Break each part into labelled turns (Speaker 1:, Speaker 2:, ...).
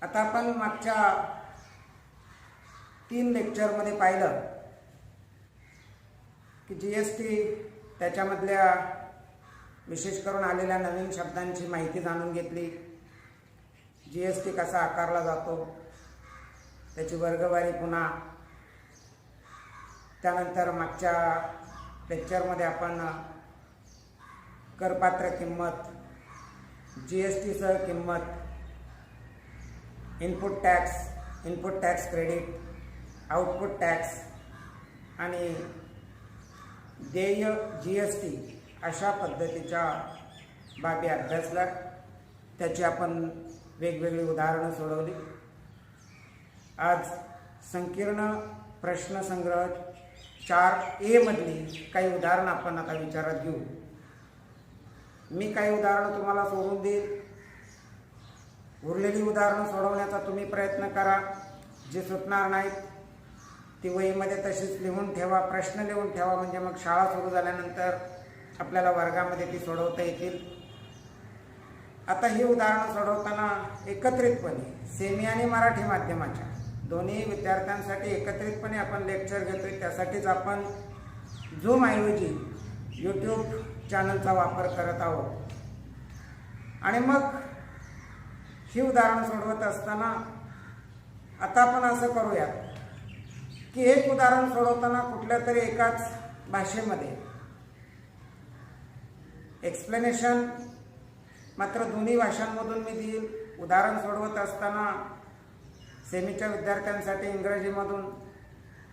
Speaker 1: आता आपण मागच्या 3 लेक्चरमध्ये पाहिलं की जीएसटी त्याच्यामधल्या विशेष करून आलेल्या नवीन शब्दांची माहिती जाणून घेतली. जीएसटी कसा आकारला जातो त्याची वर्गवारी पुन्हा. त्यानंतर मागच्या लेक्चरमध्ये आपण करपात्र किंमत, जीएसटी सह किंमत, input tax credit, output tax आणि देय जीएसटी अशा पद्धतीच्या बाबी अभ्यासल्या. त्याची आपण वेगवेगळी उदाहरणं सोडवली. आज संकीर्ण प्रश्नसंग्रह 4A मधली काही उदाहरणं आपण आता विचारात घेऊ. मी काही उदाहरणं तुम्हाला सोडून देईल. उरलेली उदाहरणं सोडवण्याचा तुम्ही प्रयत्न करा. जे सुटणार नाहीत ती वहीमध्ये तशीच लिहून ठेवा, प्रश्न लिहून ठेवा, म्हणजे मग शाळा सुरू झाल्यानंतर आपल्याला वर्गामध्ये ती सोडवता येतील. आता ही उदाहरणं सोडवताना एकत्रितपणे सेमी आणि मराठी माध्यमाच्या दोन्ही विद्यार्थ्यांसाठी एकत्रितपणे आपण लेक्चर घेतोय. त्यासाठीच आपण झूम ऐवजी यूट्यूब चॅनलचा वापर करत आहोत. आणि मग ही उदाहरणं सोडवत असताना आता आपण असं करूया की एक उदाहरण सोडवताना कुठल्या तरी एकाच भाषेमध्ये एक्सप्लेनेशन मात्र दोन्ही भाषांमधून मी देईल. उदाहरण सोडवत असताना सेमीच्या विद्यार्थ्यांसाठी इंग्रजीमधून,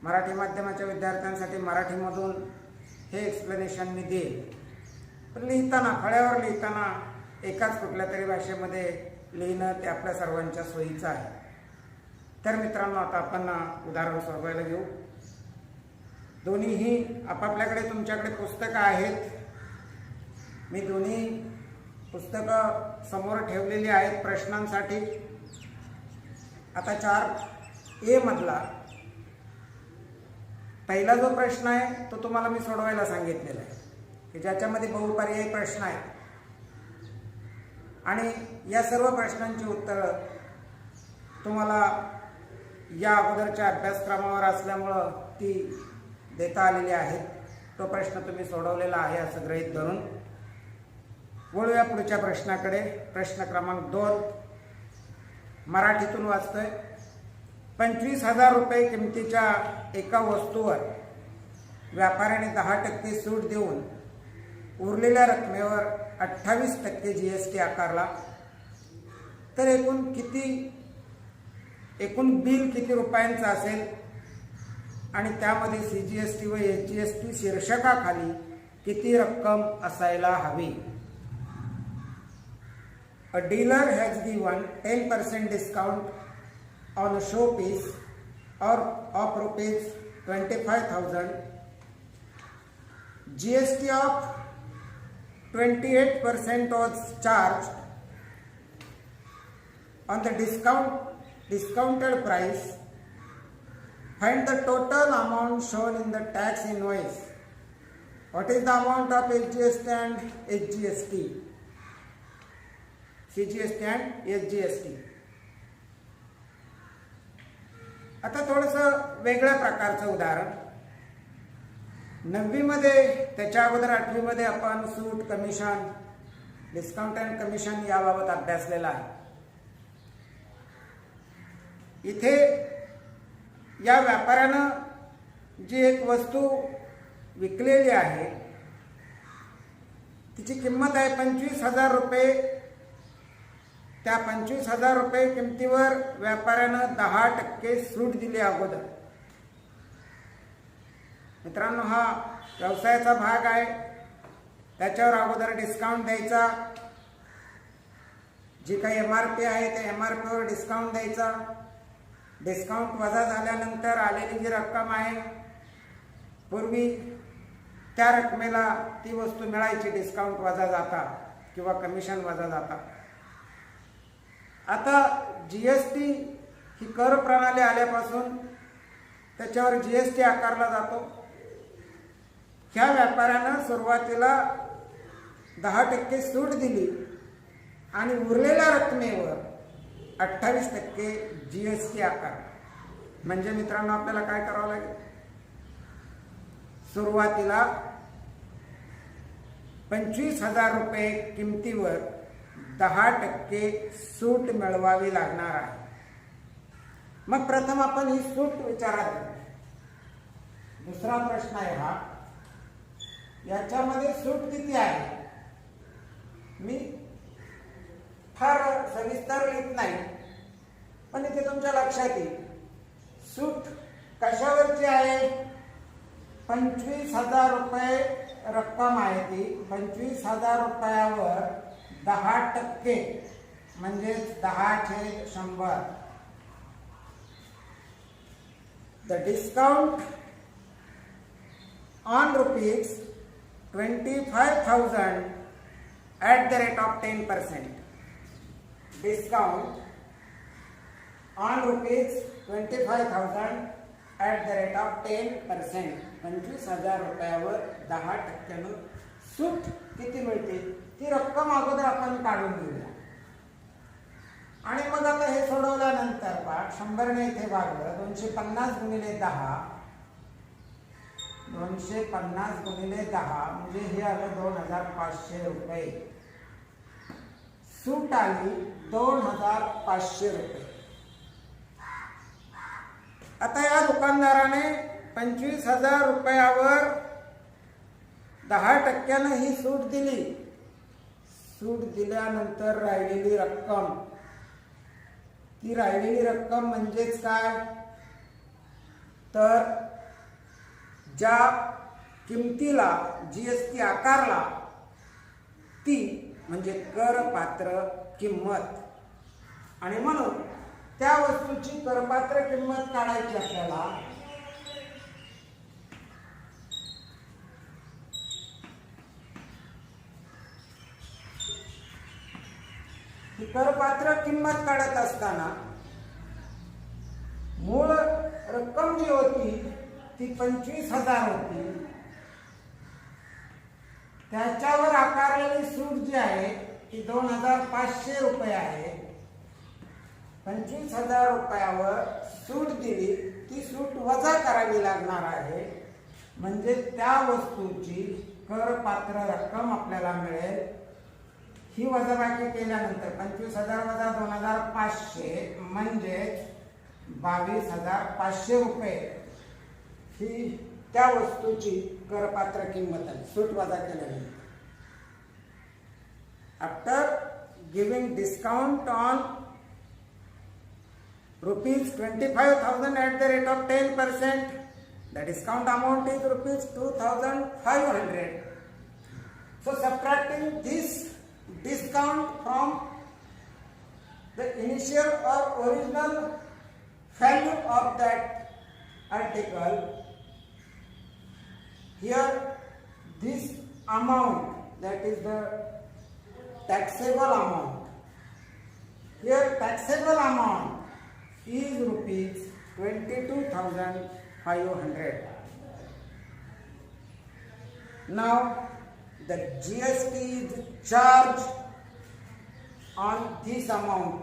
Speaker 1: मराठी माध्यमाच्या विद्यार्थ्यांसाठी मराठीमधून हे एक्सप्लेनेशन मी देईल. पण लिहिताना, फळ्यावर लिहिताना एकाच कुठल्या तरी भाषेमध्ये लिहिणं ते आपल्या सर्वांच्या सोयीचं आहे. तर मित्रांनो, आता आपण उदाहरण सोडवायला घेऊ. दोन्हीही आपापल्याकडे तुमच्याकडे पुस्तकं आहेत. मी दोन्ही पुस्तकं समोर ठेवलेली आहेत प्रश्नांसाठी. आता 4A मधला पहिला जो प्रश्न आहे तो तुम्हाला मी सोडवायला सांगितलेला आहे की ज्याच्यामध्ये बहुपर्यायी प्रश्न आहेत. आणि या सर्व प्रश्नांची उत्तरं तुम्हाला या अगोदरच्या अभ्यासक्रमावर असल्यामुळं ती देता आलेली आहेत. तो प्रश्न तुम्ही सोडवलेला आहे असं गृहीत धरून वळूया पुढच्या प्रश्नाकडे. प्रश्न क्रमांक 2 मराठीतून वाचतोय. 25,000 रुपये किमतीच्या एका वस्तूवर व्यापाऱ्याने 10% सूट देऊन उरलेल्या रकमेवर 28% जीएसटी आकारला. तर एकूण बिल किती रुपयांचं असेल आणि त्यामध्ये सीजीएसटी व एचजीएसटी शीर्षकाखाली किती रक्कम असायला हवी. A dealer has given 10% discount on a showpiece or of rupees 25,000. GST of 28% was charged on the discounted price. Find the total amount shown in the tax invoice. What is the amount of SGST and HGST? CGST and SGST. आता थोडंसं वेगळ्या प्रकारचं उदाहरण. 9वी मध्ये, त्याच्या अगोदर 8वी मध्ये आपण सूट, कमिशन, डिस्काउंट अँड कमिशन याबाबत अभ्यासलेला आहे. इथे या व्यापाऱ्यानं जी एक वस्तू विकलेली आहे तिची किंमत आहे 25,000 रुपये. त्या 25,000 रुपये किमतीवर व्यापाऱ्यानं 10% सूट दिली अगोदर. मित्रांनो, हा व्यवसायाचा भाग आहे. त्याच्यावर अगोदर डिस्काउंट द्यायचा. जी काही MRP आहे त्या MRPवर डिस्काउंट द्यायचा. डिस्काउंट वजा झाल्यानंतर आलेली जी रक्कम आहे, पूर्वी त्या रकमेला ती वस्तू मिळायची डिस्काउंट वजा जाता किंवा कमिशन वजा जाता. आता जीएसटी ही कर प्रणाली आल्यापासून त्याच्यावर जीएसटी आकारला जातो. ह्या व्यापाऱ्यानं सुरुवातीला 10% सूट दिली आणि उरलेल्या रकमेवर 28% GST आकार. म्हणजे मित्रांनो आपल्याला काय करावं लागेल, सुरुवातीला 25,000 रुपये किमतीवर 10% सूट मिळवावी लागणार आहे. मग प्रथम आपण ही सूट विचारात घेऊ. दुसरा प्रश्न आहे हा, याच्यामध्ये सूट किती आहे. मी फार सविस्तर लिहित नाही, पण इथे तुमच्या लक्षात येईल सूट कशावरची आहे. 25,000 रुपये रक्कम आहे ती. 25,000 रुपयावर 10% म्हणजे 10/100. The discount on rupees 25,000 at the rate of 10%. Discount on rupees 25,000 at the rate of 10%. 25,000 रुपयावर 10% सूट किती मिळते ती रक्कम अगोदर आपण काढून घेऊया. आणि मग आता हे सोडवल्यानंतर पहा 100 ने इथे भागलं. 250 गुणिले 10, 250 गुणिले 10 म्हणजे हे आलं 2,500 रुपये. सूट आली 2,500 रुपये. आता या दुकानदाराने 25,000 रुपयावर 10% ही सूट दिली. सूट दिल्यानंतर राहिलेली रक्कम, ती राहिलेली रक्कम म्हणजेच काय, तर ज्या किमतीला GST आकारला ती म्हणजे करपात्र किंमत. आणि म्हणून त्या वस्तूची करपात्र किंमत काढायची आपल्याला. ही करपात्र किंमत काढत असताना मूळ रक्कम जी होती ती 25,000 होती. त्याच्यावर आकारलेली सूट जी आहे ती 2,500 रुपये आहे. 25,000 रुपयावर सूट दिली, ती सूट वजा करावी लागणार आहे. म्हणजे त्या वस्तूची करपात्र रक्कम आपल्याला मिळेल. ही वजाबाकी केल्यानंतर 25,000 वजा 2,500 म्हणजे 22,500 रुपये ही त्या वस्तूची करपात्र किंमत आहे, सूट वजा केल्यानंतर. After giving discount on rupees 25,000 at the rate of 10%, the discount amount is rupees 2,500. So subtracting this discount from the initial or original value of that article, here this amount, that is the taxable amount, here taxable amount is rupees 22,500. Now the GST is charged on this amount.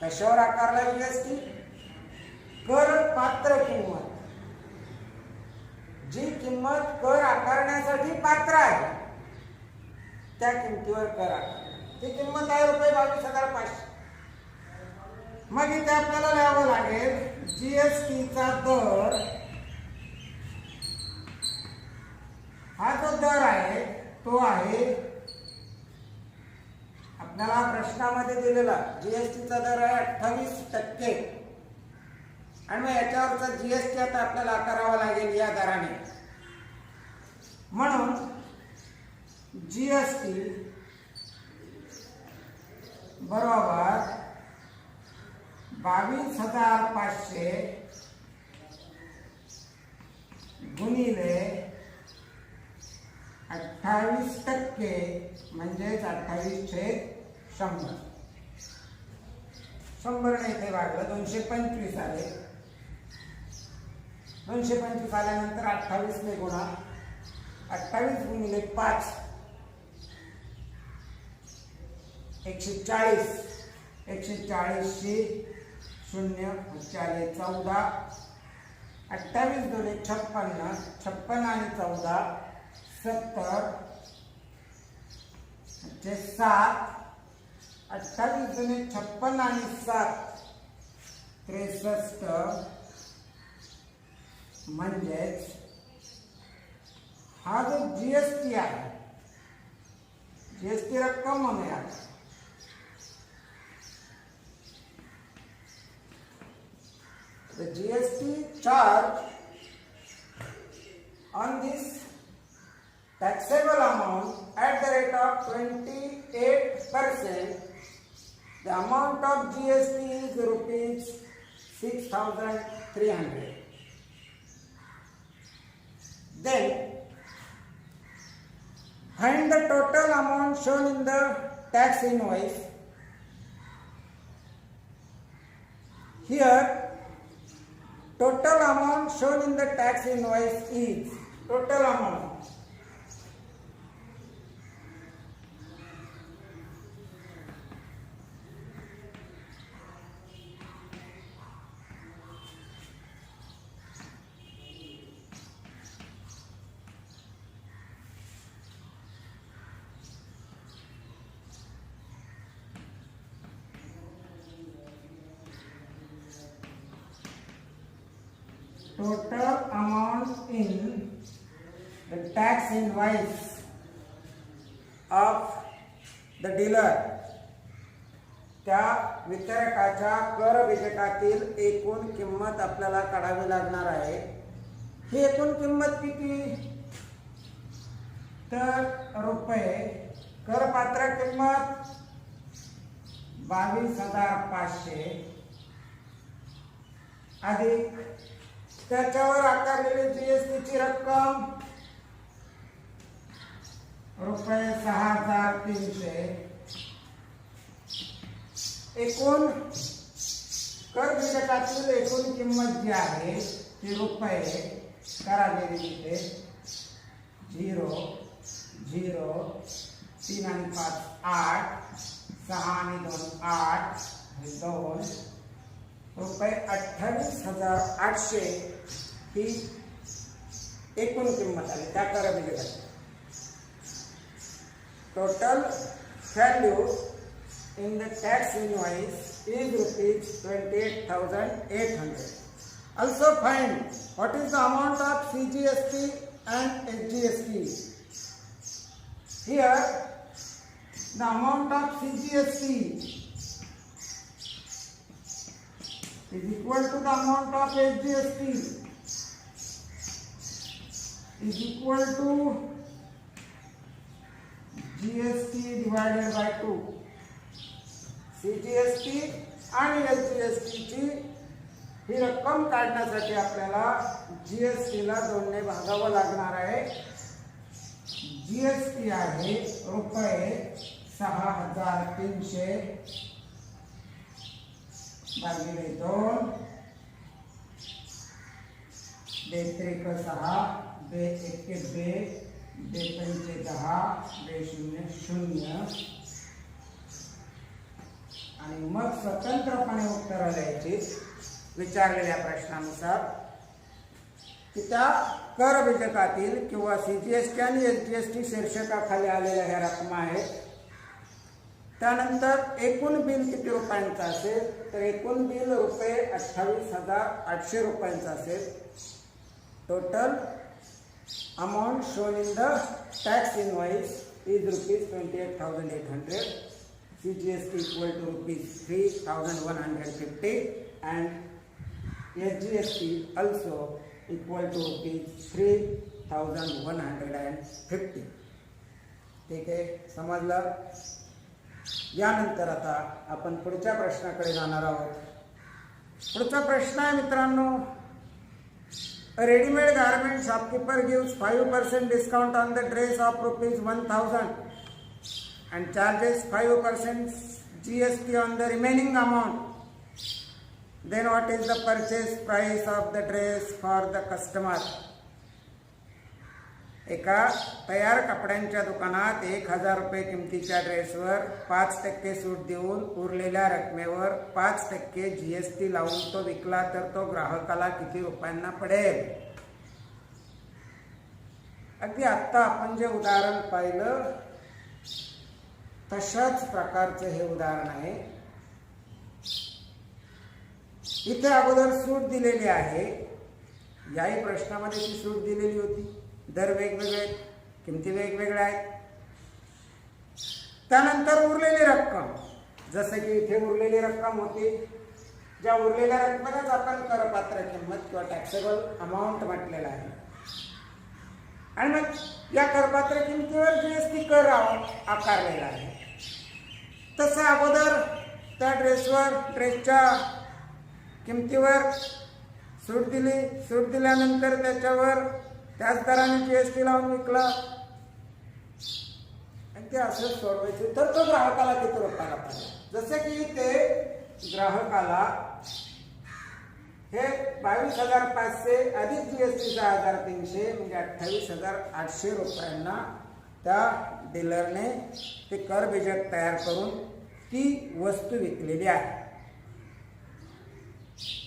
Speaker 1: कशावर आकारला GST? कर पात्र किंमत. जी किंमत कर आकारण्यासाठी पात्र आहे त्या किमतीवर कर आकारला. ती किंमत आहे रुपये 22,500. मग इथे आपल्याला लिहावं लागेल GSTचा दर. हा जो दर आहे तो आहे आपल्याला प्रश्नामध्ये दिलेला GSTचा दर आहे 28%. आणि मग याच्यावरचा GST आता आपल्याला आकारावा लागेल या दराने. म्हणून GST बरोबर 22,500 गुणिले 28% म्हणजेच 28/100. 100 ने इथे वाढलं 225 आले. 225 आल्यानंतर 28 ने गुणा. 28 गुणिले 5 140 शी 0 चाले 14, 28 दुणे 56, 56 आणि 14 70, 7, 28 दुणे 56 आणि 7 63, म्हणजेच हा जो जीएसटी आहे, जीएसटी रक्कम म्हणूया, the GST charge on this taxable amount at the rate of 28%, the amount of GST is rupees 6,300. Then find the total amount shown in the tax invoice. Here total amount shown in the tax invoice is total amount total amount in the tax invoice of the dealer, त्या वितरकाच्या कर विधेयकातील एकूण किंमत आपल्याला काढावी लागणार आहे. ही एकूण किंमत किती, तर रुपये करपात्र किंमत 22,500 अधिक त्याच्यावर आकारलेली जीएसटीची रक्कम रुपये 6,300, एकूण कर विधेयकातील एकूण किंमत जी आहे ती रुपये करालेली तिथे 0, 0, 3 आणि 5 8, 6 आणि 2 8, 2 रुपये 28,800 ही एकूण किंमत आली त्या कर विधेयकाची. Total value in the tax invoice is rupees 28,800. Also find what is the amount of CGST and SGST. Here the amount of CGST is equal to the amount of SGST is equal to GST divided by 2. CGST आणि SGST ची ही रक्कम काढण्यासाठी आपल्याला GST ला 2 ने भागावं लागणार आहे. GST आहे रुपये 6,300 भागिले 2, 2 त्रिक 6, 2 एके 2, 2 पंचे 10, 2 शून्य 0 आणि मग स्वतंत्रपणे उत्तर द्यायची विचारलेल्या प्रश्नानुसार की त्या कर विधेयकातील किंवा सीजीएसटी आणि एसजीएसटी शीर्षकाखाली आलेल्या ह्या रक्कम आहेत. त्यानंतर एकूण बिल किती रुपयांचं असेल, तर एकूण बिल रुपये 28,800 रुपयांचं असेल. Total amount shown in the tax invoice is rupees 28,800. CGST equal to rupees 3,150 and SGST also equal to rupees 3,150. ठीक आहे, समजलं. यानंतर आता आपण पुढच्या प्रश्नाकडे जाणार आहोत. पुढचा प्रश्न आहे मित्रांनो, readymade garment shopkeeper gives 5% discount on the dress of rupees 1,000 and charges 5% GST on the remaining amount. Then what is the purchase price of the dress for the customer? एका तयार कपड्यांच्या दुकानात 1,000 रुपये किमतीच्या ड्रेसवर 5% सूट देऊन उरलेल्या रकमेवर 5% GST लावून तो विकला तर तो ग्राहकाला किती रुपयांना पडेल? अगदी आत्ता आपण जे उदाहरण पाहिलं तशाच प्रकारचं हे उदाहरण आहे. इथे अगोदर सूट दिलेली आहे. याही प्रश्नामध्ये ती सूट दिलेली होती. दर वेगवेगळे, किमती वेगवेगळ्या आहेत. त्यानंतर उरलेली रक्कम, जसं की इथे उरलेली रक्कम होती, ज्या उरलेल्या रकमेलाच आपण करपात्र किंमत किंवा टॅक्सेबल अमाऊंट म्हटलेला आहे. आणि मग या करपात्र किमतीवर GST कर आकारलेला आहे. तसं अगोदर त्या ड्रेसच्या किमतीवर सूट दिली. सूट दिल्यानंतर त्याच्यावर त्याच दराने GST लावून विकला. आणि ते असं सोडवायचे तर तो ग्राहकाला किती रुपयाला पडेल? जसे की ते ग्राहकाला हे 22,500 अधिक GST 6,300 म्हणजे 28,800 रुपयांना त्या डीलरने ते करबीजक तयार करून ती वस्तू विकलेली आहे.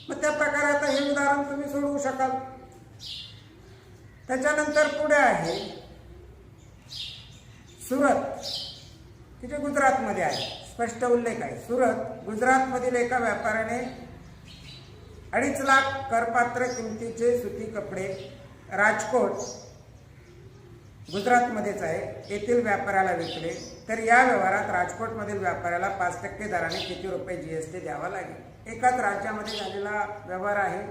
Speaker 1: मग त्या प्रकारे आता हे उदाहरण तुम्ही सोडवू शकाल. त्याच्यानंतर पुढे आहे सुरत, की जे गुजरातमध्ये आहे. स्पष्ट उल्लेख आहे. सुरत गुजरातमधील एका व्यापाऱ्याने 2.5 लाख करपात्र किमतीचे सुती कपडे राजकोट गुजरातमध्येच आहे येथील व्यापाऱ्याला विकले. तर या व्यवहारात राजकोटमधील व्यापाऱ्याला 5% दराने किती रुपये GST द्यावा लागेल? एकाच राज्यामध्ये झालेला व्यवहार आहे.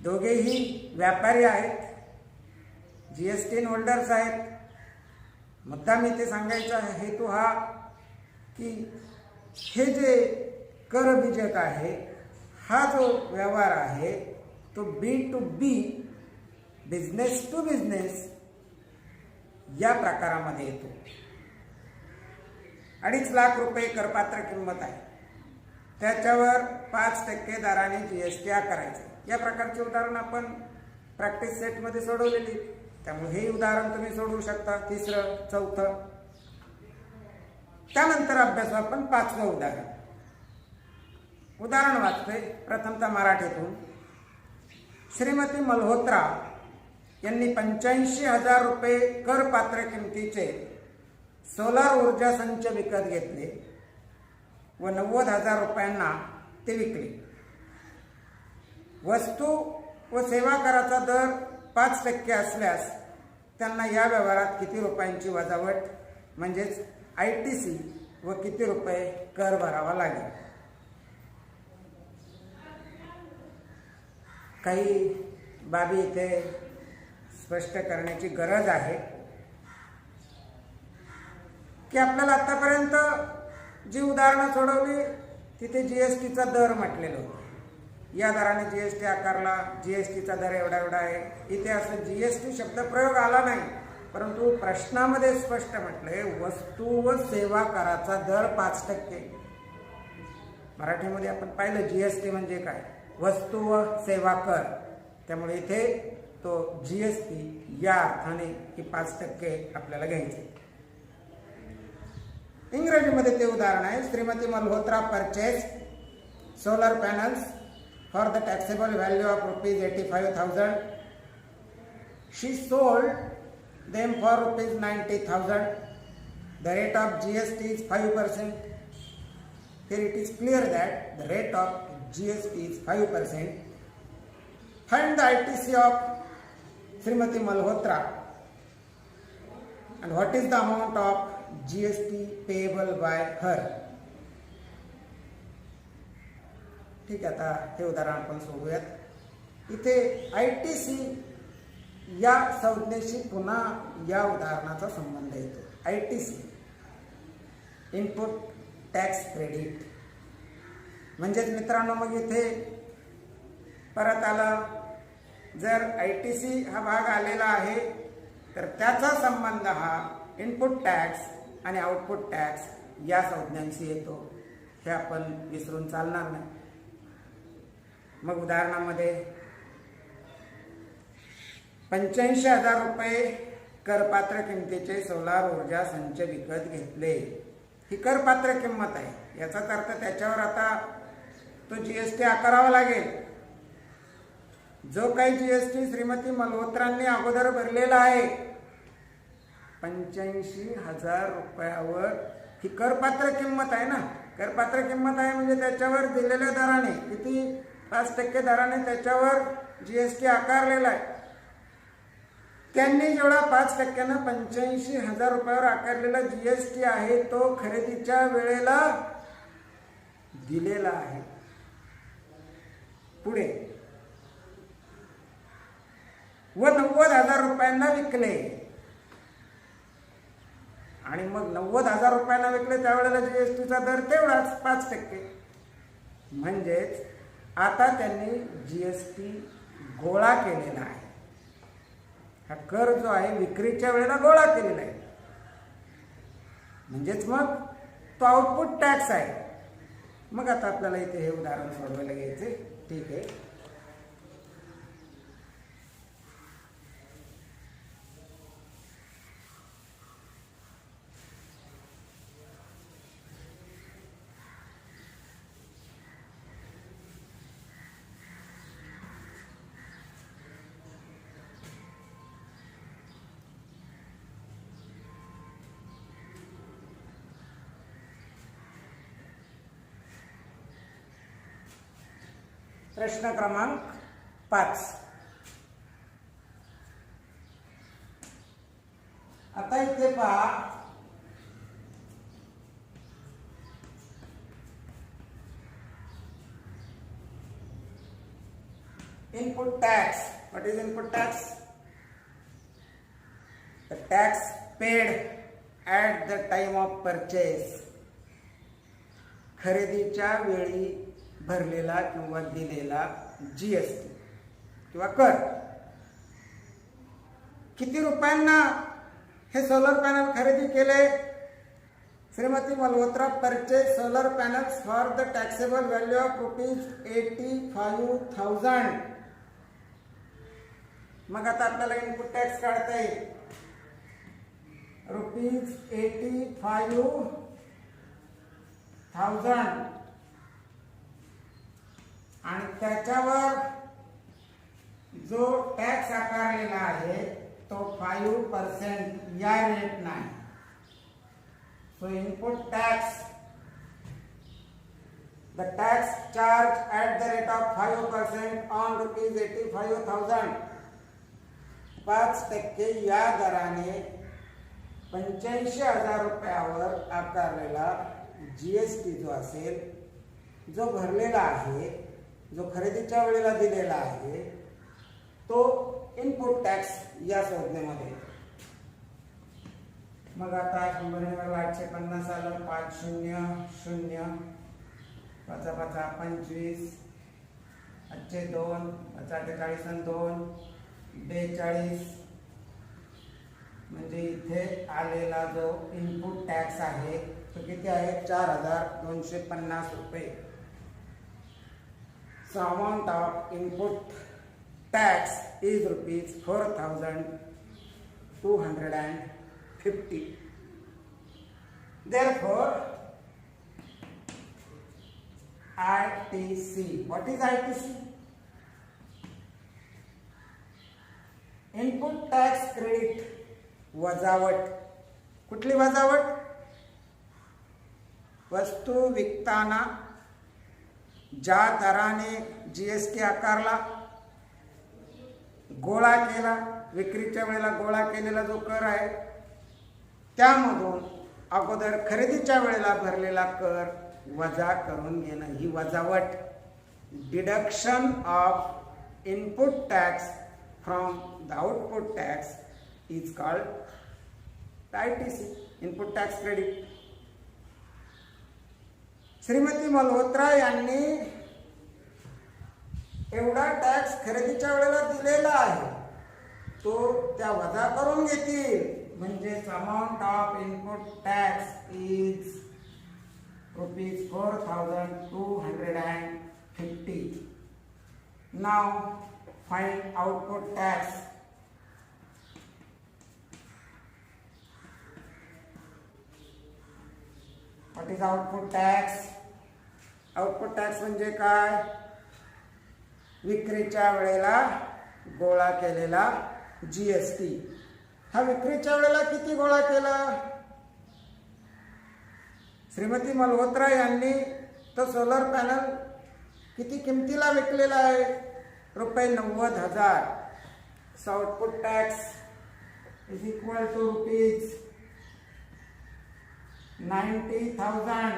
Speaker 1: दोघेही व्यापारी आहेत, GST होल्डर्स आहेत. मुद्दा मी ते सांगायचा हेतू हा की हे जे करबीजक आहे, हा जो व्यवहार आहे तो B2B, बिझनेस टू बिझनेस या प्रकारामध्ये येतो. 2.5 लाख रुपये करपात्र किंमत आहे, त्याच्यावर 5% दराने GST आकारायचं. या प्रकारचे उदाहरण आपण प्रॅक्टिस सेटमध्ये सोडवलेली. त्यामुळे हे उदाहरण तुम्ही सोडवू शकता. तिसरं, चौथं. त्यानंतर अभ्यास आपण 5वं उदाहरण. उदाहरण वाचतोय प्रथमतः मराठीतून. श्रीमती मल्होत्रा यांनी 85,000 रुपये करपात्र किमतीचे सोलार ऊर्जा संच विकत घेतले व 90,000 रुपयांना ते विकले. वस्तू व सेवा कराचा दर 5% असल्यास त्यांना या व्यवहारात किती रुपयांची वजावट म्हणजेच ITC व किती रुपये कर भरावा लागेल? काही बाबी इथे स्पष्ट करण्याची गरज आहे की आपल्याला आतापर्यंत जी उदाहरणं सोडवली तिथे GSTचा दर म्हटलेलं होतं. या दराने GST आकारला, GSTचा दर एवढा एवढा आहे. इथे असं GST शब्द प्रयोग आला नाही, परंतु प्रश्नामध्ये स्पष्ट म्हटलंय वस्तू व सेवा कराचा दर 5%. मराठीमध्ये आपण पाहिलं GST म्हणजे काय, वस्तू व सेवा कर. त्यामुळे इथे तो GST या अर्थाने की 5% आपल्याला घ्यायचे. इंग्रजीमध्ये ते उदाहरण आहे. Shrimati Malhotra purchase solar panels for the taxable value of ₹85,000. She sold them for ₹90,000. The rate of GST is 5%. Here it is clear that the rate of GST is 5%. Find the ITC of Srimati Malhotra and what is the amount of GST payable by her. ठीक आहे, आता हे उदाहरण आपण सोडूयात. इथे ITC या संज्ञेशी पुन्हा या उदाहरणाचा संबंध येतो. ITC इनपुट टॅक्स क्रेडिट म्हणजेच मित्रांनो मग इथे परत आलं, जर ITC हा भाग आलेला आहे तर त्याचा संबंध हा इनपुट टॅक्स आणि आउटपुट टॅक्स या संज्ञांशी येतो. हे आपण विसरून चालणार नाही. मग उदाहरणामध्ये 85,000 रुपये करपात्र किमतीचे सोलार ऊर्जा संच विकत घेतले. ही करपात्र किंमत आहे. याचाच अर्थ त्याच्यावर आता तो GST आकारावा लागेल. जो काही GST श्रीमती मल्होत्रांनी अगोदर भरलेला आहे 85,000 रुपयावर, ही करपात्र किंमत आहे ना. करपात्र किंमत आहे म्हणजे त्याच्यावर दिलेल्या दराने किती 5% दराने त्याच्यावर GST आकारलेला आहे. त्यांनी जेवढा 5% 85,000 रुपयावर आकारलेला GST आहे तो खरेदीच्या वेळेला दिलेला आहे. पुढे व 90,000 रुपयांना विकले आणि मग 90,000 रुपयांना विकले त्यावेळेला GSTचा दर तेवढाच 5%. म्हणजेच आता त्यांनी GST गोळा केलेला आहे. हा कर जो आहे विक्रीच्या वेळेला गोळा केलेला आहे. म्हणजेच मग तो आउटपुट टॅक्स आहे. मग आता आपल्याला इथे हे उदाहरण सोडवायला घ्यायचे. ठीक आहे. प्रश्न क्रमांक 5. आता इथे पहा, input tax. What is input tax? The tax paid at the time of purchase. खरेदीच्या वेळी भरलेला किंवा दिलेला GST किंवा कर. किती रुपयांना हे सोलर पॅनल खरेदी केले? Shrimati Malhotra purchase solar panels for the taxable value of ₹85,000. मग आता आपल्याला इनपुट टॅक्स काढता येईल. ₹85,000 आणि त्याच्यावर जो टॅक्स आकारलेला आहे तो 5% या रेट नाही. So input tax, the tax charge at the rate of 5% on ₹85,000. 5% या दराने 85,000 रुपयावर आकारलेला GST जो असेल, जो भरलेला आहे, जो खरेदीच्या वेळेला दिलेला आहे तो इनपुट टॅक्स या संज्ञेमध्ये. मग आता 100 आलं. 500 5 25 अच्छे 2 48 आणि 2 42. म्हणजे इथे आलेला जो इनपुट टॅक्स आहे तो किती आहे? 4,250 रुपये. So amount of input tax is ₹4,250. Therefore, ITC. What is ITC? Input tax credit. वजावट. कुठली वजावट? वस्तू विकताना ज्या दराने GST आकारला, गोळा केला, विक्रीच्या वेळेला गोळा केलेला जो कर आहे त्यामधून अगोदर खरेदीच्या वेळेला भरलेला कर वजा करून घेणं, ही वजावट. Deduction of input tax from the output tax is called ITC, input tax credit. Shrimati Malhotra यांनी एवढा टॅक्स खरेदीच्या वेळेला दिलेला आहे तो त्या वजा करून घेतील. म्हणजेच amount of input tax is ₹4,250. Now find output tax. What is output tax? Output tax म्हणजे काय? विक्रीच्या वेळेला गोळा केलेला जीएसटी. हा विक्रीच्या वेळेला किती गोळा केला? श्रीमती मल्होत्रा यांनी तो सोलर पॅनल किती किमतीला विकलेला आहे? ₹90,000. So output tax is equal to ₹90,000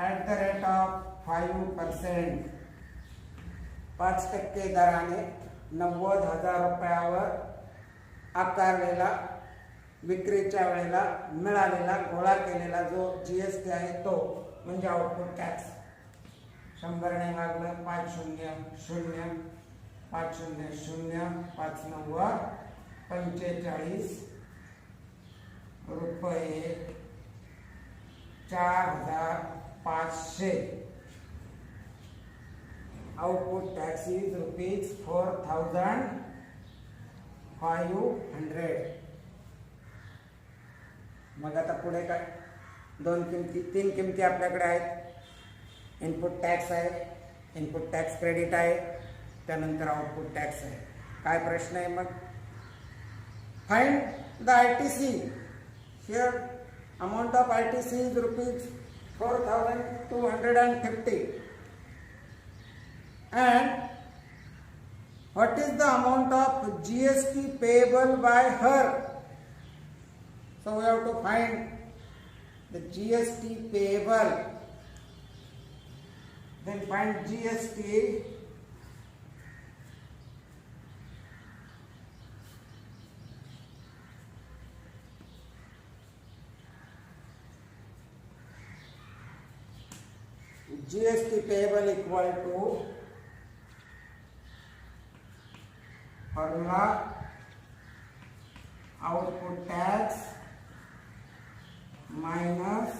Speaker 1: at the rate of 5%. 5% दराने ₹90,000 आकारलेला विक्रीच्या वेळेला मिळालेला गोळा केलेला जो जीएसटी आहे तो म्हणजे आउटपुट टॅक्स. 100 ने भागलं 500 500 5 45 रुपये 4,500. Output tax is ₹4,500. मग आता पुढे काय? तीन किमती आपल्याकडे आहेत. इनपुट टॅक्स आहे, इनपुट टॅक्स क्रेडिट आहे, त्यानंतर आउटपुट टॅक्स आहे. काय प्रश्न आहे मग? Find the ITC. Here amount of ITC is ₹4,250. And what is the amount of GST payable by her? So we have to find the GST payable. Then find GST. GST payable equal to formula output tax minus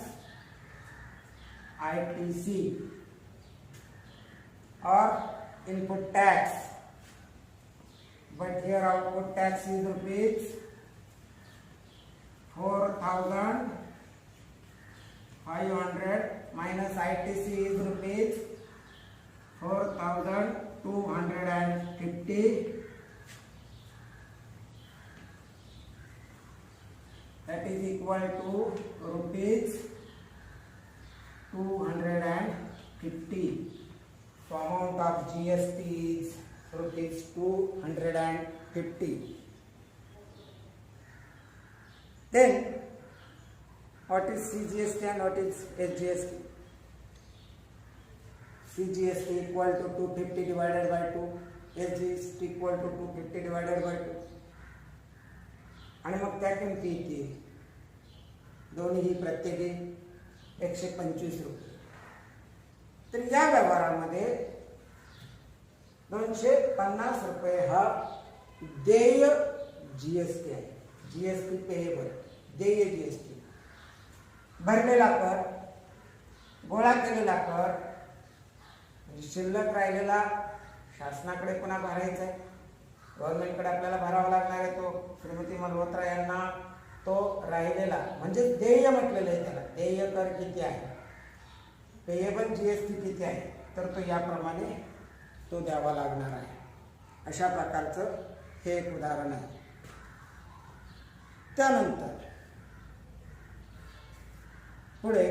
Speaker 1: ITC or input tax, but here output tax is ₹4,500 minus ITC is ₹4,250. That is equal to ₹250. So amount of GST is ₹250. Then what is CGST and what is SGST? CGST equal to 250 divided by 2, SGST equal to 250 divided by 2. आणि मग त्या किमती येतील दोन्ही प्रत्येकी ₹125. तर या व्यवहारामध्ये ₹250 हा देय जीएसटी आहे. जीएसटी पेएबल, देय जीएसटी. भरलेला कर, गोळा केलेला कर, शिल्लक राहिलेला शासनाकडे पुन्हा भरायचा आहे. गव्हर्नमेंटकडे आपल्याला भरावा लागणार आहे. तो श्रीमती मल्होत्रा यांना तो राहिलेला म्हणजे देय म्हटलेलं आहे त्याला. देय कर किती आहे, पेएबल जीएसटी किती आहे, तर तो याप्रमाणे तो द्यावा लागणार आहे. अशा प्रकारचं हे एक उदाहरण आहे. त्यानंतर पुढे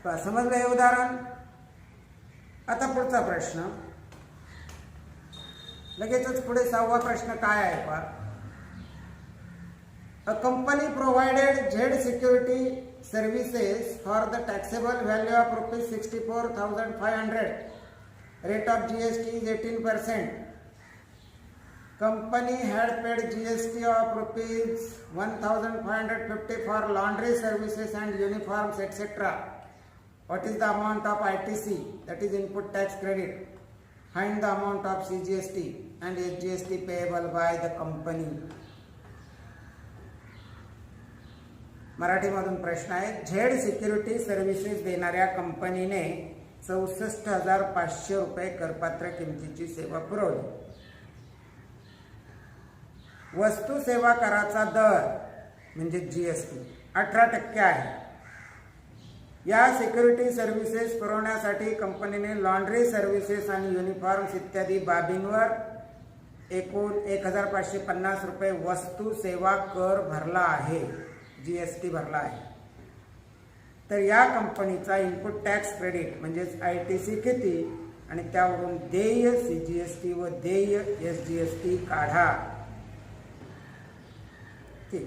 Speaker 1: समजलं हे उदाहरण. आता पुढचा प्रश्न लगेचच पुढे 6वा प्रश्न काय आहे पहा. A company provided Z security services for the taxable value of ₹64,500. Rate of GST is 18%. Company had paid GST of ₹1,550 for laundry services and uniforms, etc. What is the amount of ITC, that is input tax credit? Find the amount of CGST and SGST payable by the company. मराठीमधून प्रश्न आहे. Z security services देणाऱ्या कंपनीने ₹64,500 करपात्र किमतीची सेवा पुरवली. वस्तू सेवा कराचा दर म्हणजे GST 18% आहे. या सिक्युरिटी सर्व्हिसेस पुरवण्यासाठी कंपनीने लॉन्ड्री सर्व्हिसेस आणि युनिफॉर्म्स इत्यादी बाबींवर एकूण 1550 रुपये वस्तू सेवा कर भरला आहे, GST भरला आहे. तर या कंपनीचा इनपुट टॅक्स क्रेडिट म्हणजेच ITC किती आणि त्यावरून देय CGST व देय SGST काढा. ठीक.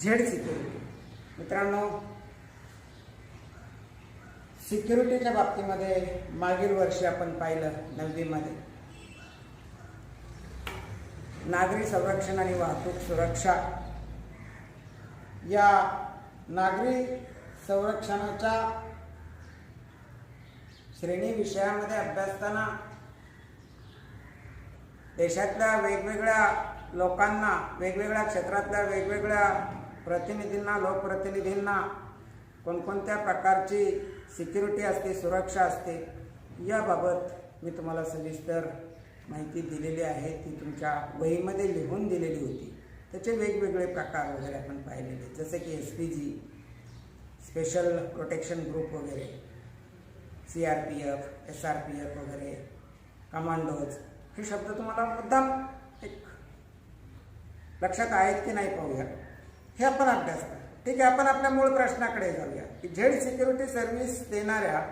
Speaker 1: झेड सिक्युरिटी मित्रांनो, सिक्युरिटीच्या बाबतीमध्ये मागील वर्षी आपण पाहिलं 9वी मध्ये नागरी संरक्षण आणि वाहतूक सुरक्षा या नागरी संरक्षणाच्या श्रेणी विषयामध्ये अभ्यासताना देशातल्या वेगवेगळ्या लोकांना, वेगवेगळ्या क्षेत्रातल्या वेगवेगळ्या प्रतिनिधींना, लोकप्रतिनिधींना कोणकोणत्या प्रकारची सिक्युरिटी असते, सुरक्षा असते, याबाबत मी तुम्हाला सविस्तर माहिती दिलेली आहे. ती तुमच्या वहीमध्ये लिहून दिलेली होती. त्याचे वेगवेगळे प्रकार वगैरे आपण पाहिलेले, जसे की SPG, स्पेशल प्रोटेक्शन ग्रुप वगैरे, CRPF, SRPF वगैरे, कमांडोज, हे शब्द तुम्हाला मुद्दाम एक लक्षात आहेत की नाही पाहूया. हे आपण अभ्यास करू. ठीक आहे, आपण आपल्या मूळ प्रश्नाकडे जाऊया की झेड सिक्युरिटी सर्व्हिस देणाऱ्या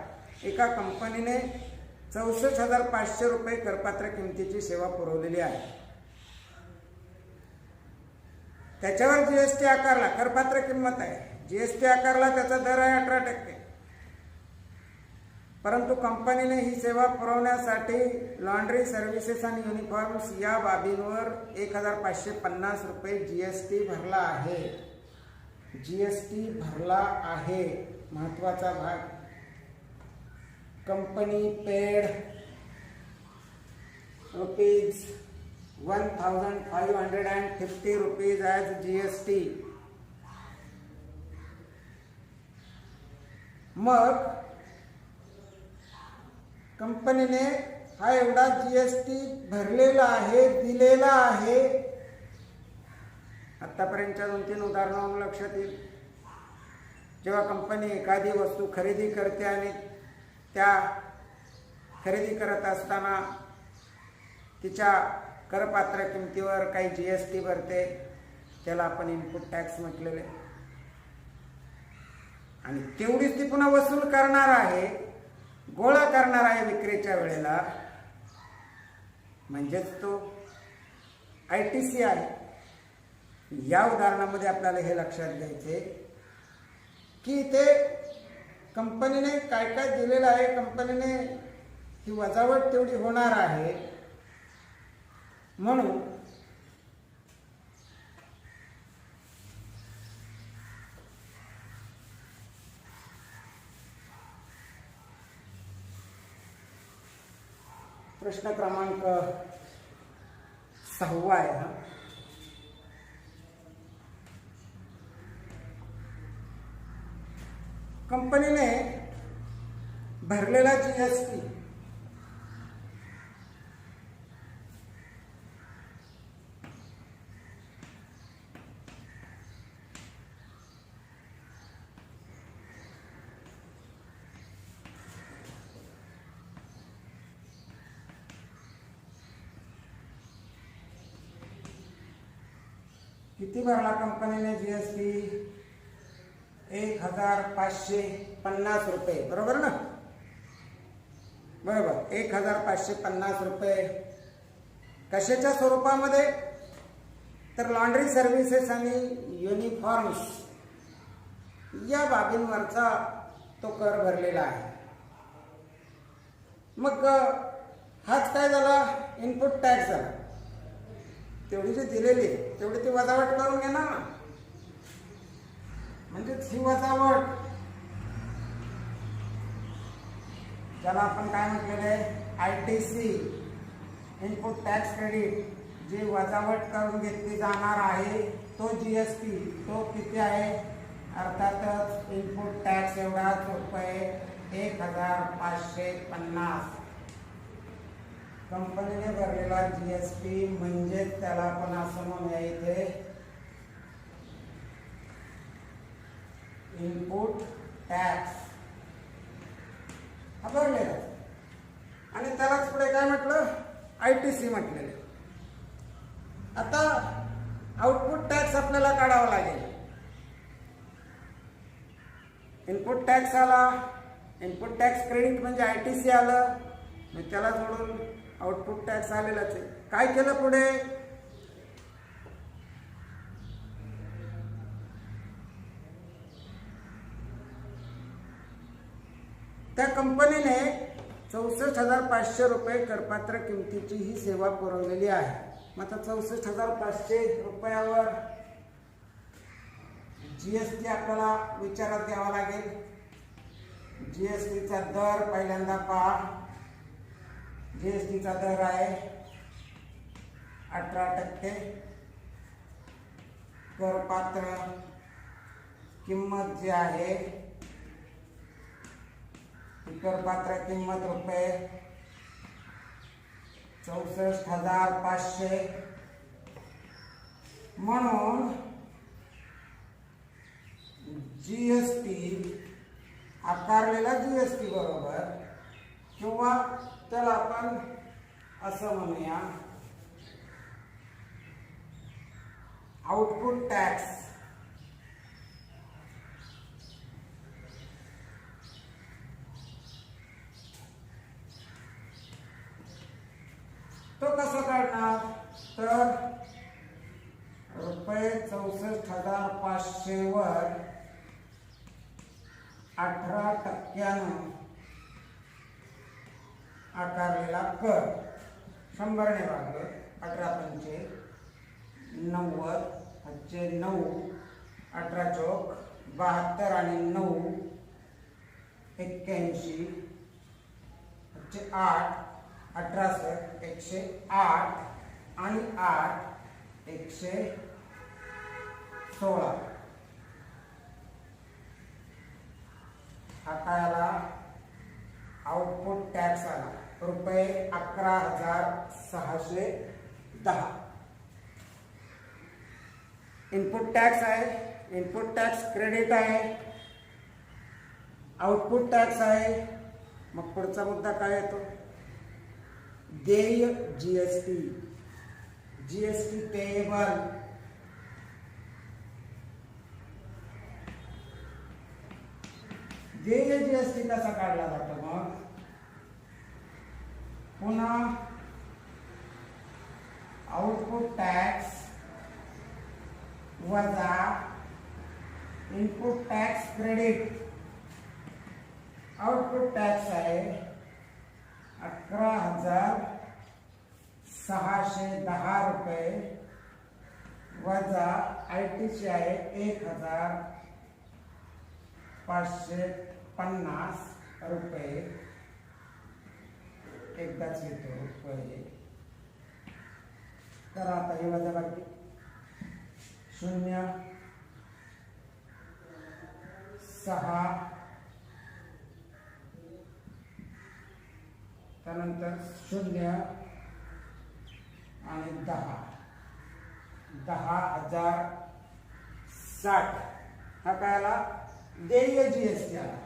Speaker 1: एका कंपनीने 64,500 रुपये करपात्र किमतीची सेवा पुरवलेली आहे. त्याच्यावर GST आकारला, करपात्र किंमत आहे, GST आकारला, त्याचा दर आहे 18%. परंतु कंपनीने ही सेवा पुरवण्यासाठी लॉन्ड्री सर्व्हिसेस आणि युनिफॉर्म्स या बाबींवर 1550 रुपये GST भरला आहे. GST भरला आहे, महत्वाचा भाग. Company paid ₹1,550 rupees as GST. मग कंपनीने हा एवढा GST भरलेला आहे, दिलेला आहे. आतापर्यंतच्या 2-3 उदाहरणावरून लक्षात येईल. जेव्हा कंपनी एखादी वस्तू खरेदी करते आणि त्या खरेदी करत असताना तिच्या करपात्र किमतीवर काही GST भरते, त्याला आपण इनपुट टॅक्स म्हटलेले. आणि तेवढीच ती पुन्हा वसूल करणार आहे, गोळा करणार आहे विक्रीच्या वेळेला, म्हणजेच तो ITC आहे. या उदाहरणामध्ये आपल्याला हे लक्षात घ्यायचे की ते कंपनीने काय काय दिलेलं आहे, कंपनीने ही वजावट तेवढी होणार आहे, म्हणून प्रश्न क्रमांक 6 आहे हा. कंपनीने भरलेला GST किती भरला कंपनीने GST? 1550 रुपये, बरोबर ना? बरोबर, 1550 रुपये. कशाच्या स्वरूपामध्ये? तर लॉन्ड्री सर्व्हिसेस आणि युनिफॉर्म्स या बाबींवरचा तो कर भरलेला आहे. मग हाच काय झाला? इनपुट टॅक्स झाला. तेवढी जी दिलेली तेवढी ती वजावट करून घेणार ना, म्हणजे ही वजावट ज्याला आपण काय म्हटलेलं आहे, ITC, इनपुट टॅक्स क्रेडिट, जी वजावट करून घेतली जाणार आहे तो GST, तो किती आहे? अर्थातच इनपुट टॅक्स एवढाच रुपये 1550. कंपनीने भरलेला जीएसटी म्हणजेच त्याला आपण असं म्हणूया इथे इनपुट टॅक्स हा भरलेला आणि त्यालाच पुढे काय म्हटलं ITC म्हटलेलं. आता आउटपुट टॅक्स आपल्याला काढावा लागेल. इनपुट टॅक्स आला, इनपुट टॅक्स क्रेडिट म्हणजे ITC आलं, मग त्याला जोडून आउटपुट टॅक्स आलेलाच आहे. काय केलं पुढे त्या कंपनीने 64,500 रुपये करपात्र किमतीची ही सेवा पुरवलेली आहे. मग आता 64,500 रुपयावर जीएसटी आपल्याला विचारात घ्यावा लागेल. जीएसटीचा दर पहिल्यांदा पहा. जीएसटीचा दर आहे 18%. करपात्र किंमत जी आहे करपात्र किंमत रुपये 64,500. म्हणून जीएसटी आकारलेला जीएसटी बरोबर किंवा त्याला आपण असं म्हणूया आउटपुट टॅक्स तो कसं काढणार तर रुपये 64,500 वर 18% आकारलेला कर 100 ने भागलं 18 × 90 × 9 18 चौक 72 आणि 9 81 8 18 108 आणि 8 116. हा काय आला आउटपुट टॅक्स आला रुपये 11,610. इनपुट टॅक्स आहे, इनपुट टॅक्स क्रेडिट आहे, आउटपुट टॅक्स आहे. मग पुढचा मुद्दा काय येतो देय जीएसटी. जीएसटी पेएबल देय जीएसटी कसा काढला जातो मग पुन्हा आउटपुट टॅक्स वजा input tax credit. Output tax आहे 11,610 रुपये वजा ITC आहे 1,550 रुपये. एकदाच येतो रुपये. तर आता हे वजा बाकी 0,6 त्यानंतर 0 आणि 10,060. हा काय आला देय जीएसटी आला.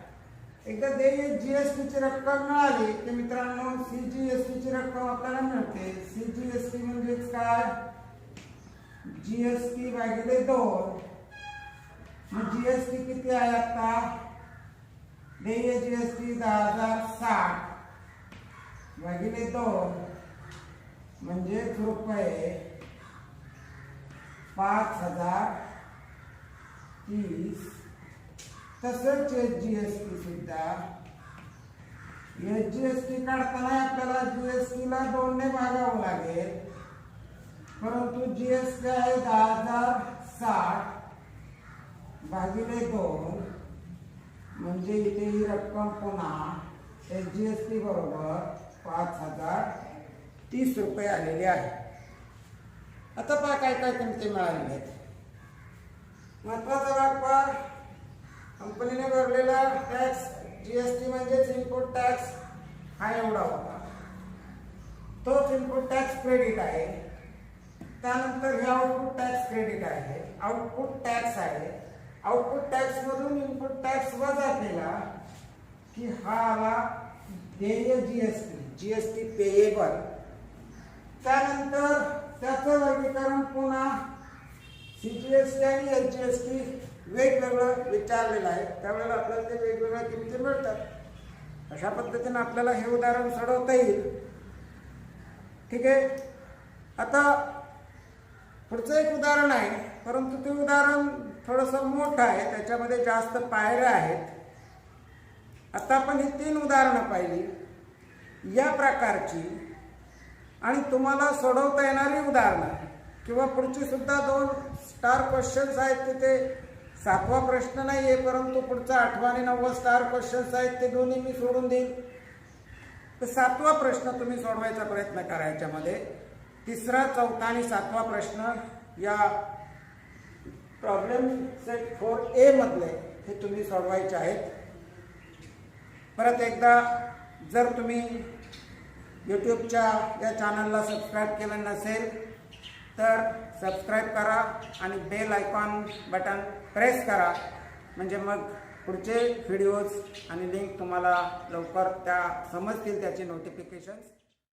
Speaker 1: एकदा देय जीएसटीची रक्कम मिळाली की मित्रांनो CGST ची रक्कम आपल्याला मिळते. CGST म्हणजेच काय जीएसटी भागिले 2. मग जीएसटी किती आहे आता देय जीएसटी 10,060 भागिले 2 म्हणजे रुपये 5,030. तसंच जीएसटी सुद्धा जीएसटी काढताना आपल्याला जीएसटीला 2 ने भागावं लागेल. परंतु जीएसटी आहे 10,060 भागिले 2 म्हणजे इथे ही रक्कम पुन्हा जीएसटी बरोबर 5,030 रुपये आलेले आहे. आता पहा काय काय किमती मिळालेल्या आहेत. महत्वाचा भाग पहा कंपनीने भरलेला टॅक्स जीएसटी म्हणजेच इनपुट टॅक्स हा एवढा होता. तो सोर्स इनपुट टॅक्स क्रेडिट आहे, त्यानंतर हे आउटपुट टॅक्स क्रेडिट आहे, आउटपुट टॅक्स आहे, आउटपुट टॅक्स मधून इनपुट टॅक्स वजा केला की हा आला देय जीएसटी पेएबल. त्यानंतर त्याचं वर्गीकरण पुन्हा सीजीएसटी आणि एचजीएसटी वेगवेगळं विचारलेलं आहे, त्यावेळेला आपल्याला ते वेगवेगळ्या किमती मिळतात. अशा पद्धतीने आपल्याला हे उदाहरण सोडवता येईल. ठीक आहे. आता पुढचं एक उदाहरण आहे, परंतु ते उदाहरण थोडंसं मोठं आहे, त्याच्यामध्ये जास्त पायऱ्या आहेत. आता आपण ही 3 उदाहरणं पाहिली या प्रकारची, आणि तुम्हाला सोडवता येणारी उदाहरणं किंवा पुढची सुद्धा 2 स्टार क्वेश्चन्स आहेत. तिथे 7वा प्रश्न नाही आहे, परंतु पुढचा 8वा आणि 9वा स्टार क्वेश्चन्स आहेत, ते दोन्ही मी सोडून देईन. तर 7वा प्रश्न तुम्ही सोडवायचा प्रयत्न करा. याच्यामध्ये 3रा, 4था आणि 7वा प्रश्न या प्रॉब्लेम सेट 4A मधले हे तुम्ही सोडवायचे आहेत. परत एकदा, जर तुम्ही यूट्यूबच्या या चॅनलला सबस्क्राईब केलं नसेल तर सबस्क्राईब करा आणि बेल आयकॉन बटन प्रेस करा, म्हणजे मग पुढचे व्हिडिओज आणि लिंक तुम्हाला लवकर त्या समजतील, त्याची नोटिफिकेशन्स